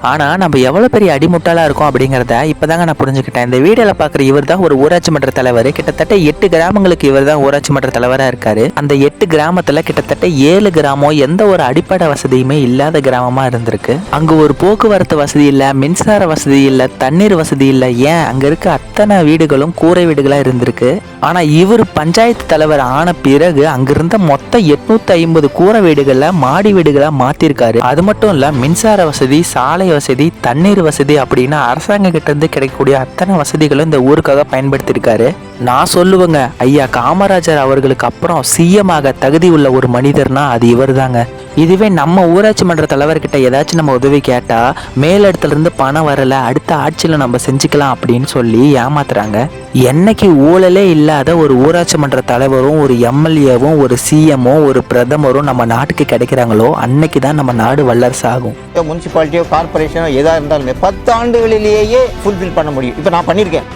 ஆனால் நம்ம எவ்வளோ பெரிய அடிமுட்டாளாக இருக்கோம் அப்படிங்கிறத இப்போதாங்க நான் புரிஞ்சுக்கிட்டேன். இந்த வீடியோவில் பார்க்குற இவர் தான் ஒரு ஊராட்சி மன்ற தலைவர். கிட்டத்தட்ட 8 கிராமங்களுக்கு இவர் தான் ஊராட்சி மன்ற தலைவராக இருக்காரு. அந்த 8 கிராமத்தில் கிட்டத்தட்ட 7 கிராமம் எந்த ஒரு அடிப்படை வசதியுமே இல்லாத கிராமமாக இருந்திருக்கு. அங்கே ஒரு போக்குவரத்து வசதி இல்லை, மின்சார வசதி இல்லை, தண்ணீர் வசதி இல்லை. ஏன் அங்கே இருக்க அத்தனை வீடுகளும் கூரை வீடுகளாக இருந்திருக்கு. ஆனால் இவர் பஞ்சாயத்து தலைவர் ஆன பிறகு அங்கிருந்த மொத்தம் 850 கூரை வீடுகளை மாடி வீடுகளாக மாற்றிருக்காரு. அது மட்டும் இல்லை, மின்சார வசதி, சாலை வசதி, தண்ணீர் வசதி அப்படின்னு அரசாங்கம் கிட்ட இருந்து கிடைக்கக்கூடிய அத்தனை வசதிகளும் இந்த ஊருக்காக பயன்படுத்தியிருக்காரு. நான் சொல்லுவேங்க, ஐயா காமராஜர் அவர்களுக்கு அப்புறம் சிஎம்மாக தகுதி உள்ள ஒரு மனிதர்னா அது இவர் தாங்க. இதுவே நம்ம ஊராட்சி மன்ற தலைவர்கிட்ட ஏதாச்சும் நம்ம உதவி கேட்டா மேலிடத்துல இருந்து பணம் வரல, அடுத்த ஆட்சியில நம்ம செஞ்சுக்கலாம் அப்படின்னு சொல்லி ஏமாத்துறாங்க. என்னைக்கு ஊழலே இல்லாத ஒரு ஊராட்சி மன்ற தலைவரும், ஒரு எம்எல்ஏவும், ஒரு சிஎம்மும், ஒரு பிரதமரும் நம்ம நாட்டுக்கு கிடைக்கிறாங்களோ அன்னைக்கு தான் நம்ம நாடு வல்லரசு ஆகும். முனிசிபாலிட்டியோ கார்பரேஷனோ எதா இருந்தாலுமே 10 ஆண்டுகளிலேயே ஃபுல்ஃபில் பண்ண முடியும். இப்போ நான் பண்ணியிருக்கேன்.